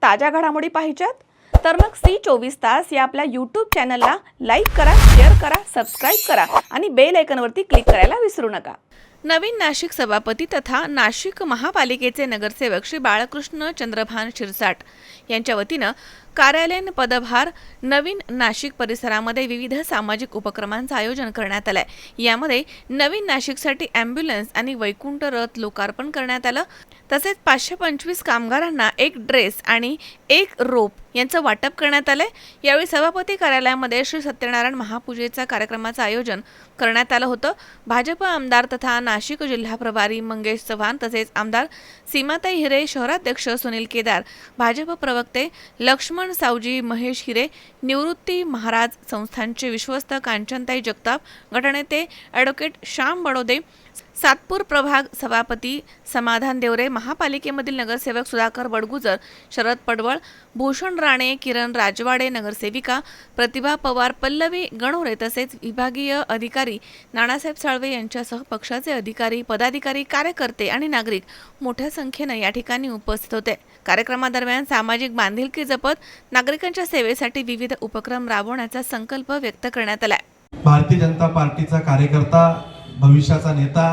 ताज्या घडामोडी पाहिजेत तर मग C24 तास या आपल्या YouTube चॅनलला लाईक करा, शेअर करा, सबस्क्राईब करा आणि बेल आयकॉनवरती क्लिक करायला विसरू नका। नवीन नाशिक सभापती तथा नाशिक महापालिकेचे नगरसेवक श्री बाळकृष्ण चंद्रभान शिरसाट यांच्या वतीनं कार्यालयीन पदभार नवीन नाशिक परिसरामध्ये विविध सामाजिक उपक्रमांचं आयोजन करण्यात आलंय। यामध्ये नवीन नाशिकसाठी ॲम्ब्युलन्स आणि वैकुंठ रथ लोकार्पण करण्यात आलं। तसेच 525 कामगारांना एक ड्रेस आणि एक रोप यांचं वाटप करण्यात आलंय। यावेळी सभापती कार्यालयामध्ये श्री सत्यनारायण महापूजेचा कार्यक्रमाचं आयोजन करण्यात आलं होतं। भाजप आमदार तथा नाशिक जिल्हा प्रभारी मंगेश चव्हाण तसेच आमदार सीमाताई हिरे, शहराध्यक्ष सुनील केदार, भाजप प्रवक्ते लक्ष्मण सावजी, महेश हिरे, निवृत्ती महाराज संस्थांचे विश्वस्त कांचनताई जगताप, गटनेते ॲडव्होकेट श्याम बडोदे, सातपूर प्रभाग सभापती समाधान देवरे, महापालिकेमधील नगरसेवक सुधाकर बडगुजर, शरद पडवळ, भूषण राणे, किरण राजवाडे, नगरसेविका प्रतिभा पवार, पल्लवी गणोरे तसेच विभागीय अधिकारी नानासाहेब साळवे यांच्यासह पक्षाचे अधिकारी, पदाधिकारी, कार्यकर्ते आणि नागरिक मोठ्या संख्येने या ठिकाणी उपस्थित होते। कार्यक्रमादरम्यान सामाजिक बांधिलकी जपत नागरिकांच्या सेवेसाठी विविध उपक्रम राबवण्याचा संकल्प व्यक्त करण्यात आला। भारतीय जनता पार्टीचा कार्यकर्ता, भविष्याचा नेता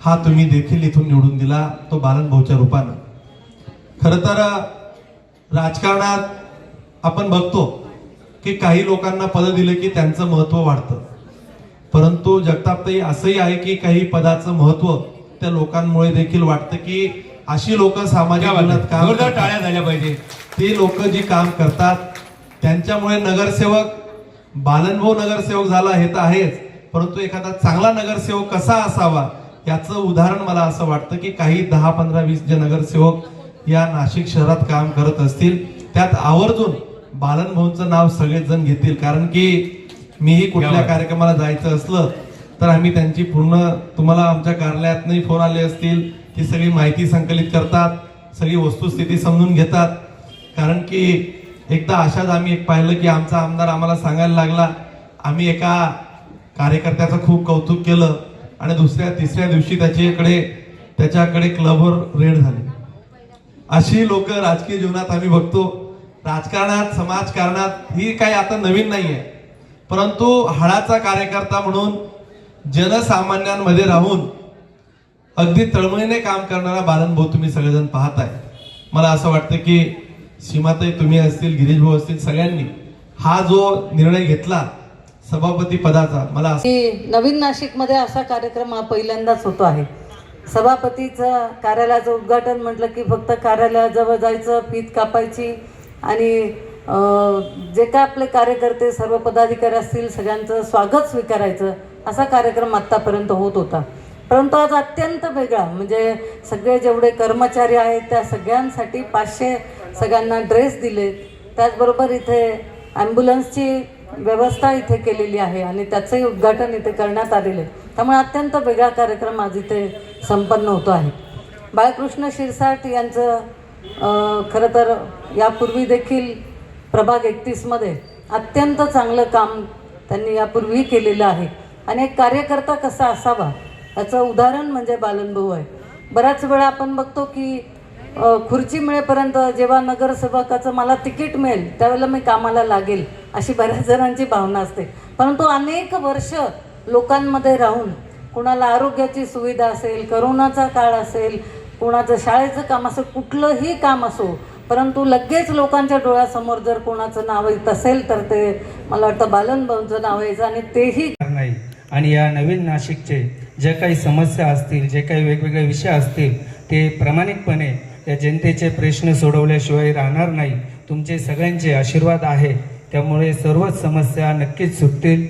हा तुम्ही देखील इथून निवडून दिला, तो बालन भाऊच्या रूपानं। खरं तर राजकारणात आपण बघतो की काही लोकांना पद दिले की त्यांचं महत्त्व वाढतं, परंतु जगतापताई असंही आहे की काही पदाचं महत्त्व त्या लोकांमुळे देखील वाटतं की अशी लोक सामाजिक जीवनात काम करतात, टाळ्या झाल्या पाहिजे। ते लोक जी काम करतात त्यांच्यामुळे नगरसेवक, बालनभाऊ नगरसेवक झाला हे तर आहेच, परंतु एखादा चांगला नगरसेवक कसा असावा याचं उदाहरण मला असं वाटतं की काही 10, 15, 20 जे नगरसेवक या नाशिक शहरात काम करत असतील त्यात आवर्जून बालनभाऊंचं नाव सगळेच जण घेतील। कारण की मीही कुठल्या कार्यक्रमाला जायचं असलं तर आम्ही त्यांची पूर्ण, तुम्हाला आमच्या कार्यालयातही फोन आले असतील, ती सगळी माहिती संकलित करतात, सगळी वस्तुस्थिती समजून घेतात। कारण की एकदा अशाच आम्ही एक पाहिलं की आमचा आमदार आम्हाला सांगायला लागला, आम्ही एका कार्यकर्त्याचं खूप कौतुक केलं आणि दुसऱ्या तिसऱ्या दिवशी त्याच्याकडे क्लबवर रेड झाली। अशी लोक राजकीय जीवनात आम्ही बघतो। राजकारणात, समाजकारणात ही काही आता नवीन नाहीये, परंतु हाडाचा कार्यकर्ता म्हणून जनसामान्यांमध्ये राहून अगदी तळमळीने काम करणारा बालनभाऊ तुम्ही सगळेजण पाहताय। मला असं वाटतं की सीमाताई तुम्ही असतील, गिरीश भाऊ असतील, सगळ्यांनी हा जो निर्णय घेतला सभापती पदाचा, मला नवीन नाशिक मध्ये असा कार्यक्रम हा पहिल्यांदाच होतो आहे। सभापतीचं कार्यालयाचं उद्घाटन म्हटलं की फक्त कार्यालयाजवळ जायचं, फीत कापायची आणि जे काय आपले कार्यकर्ते, सर्व पदाधिकारी असतील सगळ्यांचं स्वागत स्वीकारायचं, असा कार्यक्रम आत्तापर्यंत होत होता। परंतु आज अत्यंत वेगळा, म्हणजे सगळे जेवढे कर्मचारी आहेत त्या सगळ्यांसाठी 500 सगळ्यांना ड्रेस दिले, त्याचबरोबर इथे ॲम्ब्युलन्सची व्यवस्था इथे केलेली आहे आणि त्याचंही उद्घाटन इथे करण्यात आलेलं आहे। त्यामुळे अत्यंत वेगळा कार्यक्रम आज इथे संपन्न होतो आहे। बाळकृष्ण शिरसाट यांचं खरं तर यापूर्वी देखील प्रभाग 31 मध्ये अत्यंत चांगलं काम त्यांनी यापूर्वी केलेलं आहे आणि एक कार्यकर्ता कसा असावा याचं उदाहरण म्हणजे बालनभाऊ आहे। बऱ्याच वेळा आपण बघतो की खुर्ची मिळेपर्यंत, जेव्हा नगरसेवकाचं मला तिकीट मिळेल त्यावेळेला मी कामाला लागेल अशी बऱ्याच जणांची भावना असते, परंतु अनेक वर्ष लोकांमध्ये राहून, कुणाला आरोग्याची सुविधा असेल, करोनाचा काळ असेल, कुणाचं शाळेचं काम असेल, कुठलंही काम असो, परंतु लगेच लोकांच्या डोळ्यासमोर जर कोणाचं नाव येत असेल तर ते मला वाटतं बालनभाऊंचं नाव यायचं आणि तेही नाही। आणि या नवीन नाशिकचे जे काही समस्या असतील, जे काही वेगवेगळे विषय असतील, ते प्रामाणिकपणे या जनतेचे प्रश्न सोडवल्याशिवाय राहणार नाही। तुमचे सगळ्यांचे आशीर्वाद आहे, त्यामुळे सर्वच समस्या नक्कीच सुटतील।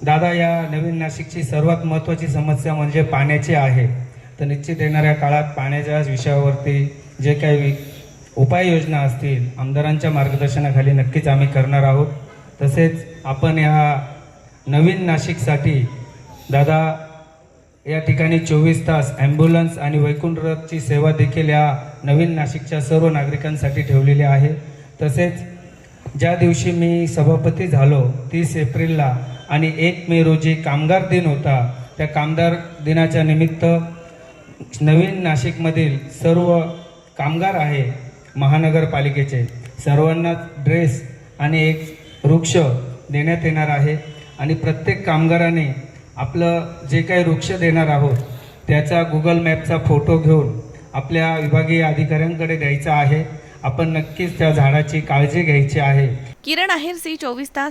दादा, या नवीन नाशिकची सर्वात महत्त्वाची समस्या म्हणजे पाण्याची आहे, तर निश्चित येणाऱ्या काळात पाण्याच्या विषयावरती जे काही उपाययोजना असतील आमदारांच्या मार्गदर्शनाखाली नक्कीच आम्ही करणार आहोत। तसेच आपण या नवीन नाशिकसाठी दादा या ठिकाणी 24 तास ॲम्ब्युलन्स आणि वैकुंठ रथची सेवा देखील या नवीन नाशिकच्या सर्व नागरिकांसाठी ठेवलेली आहे। तसेच ज्या दिवशी मी सभापती झालो 30 एप्रिलला आणि 1 मे रोजी कामगार दिन होता, त्या कामगार दिनाच्या निमित्त नवीन नाशिकमधील सर्व कामगार आहे महानगरपालिकेचे सर्वांना ड्रेस आणि एक वृक्ष देण्यात येणार आहे आणि प्रत्येक कामगाराने आपलं जे काही वृक्ष देणार आहोत त्याचा गुगल मॅपचा फोटो घेऊन आपल्या विभागीय अधिकाऱ्यांकडे द्यायचा आहे. आपण नक्कीच त्या झाडाची काळजी घ्यायची आहे. किरण आहेर, सी 24 तास,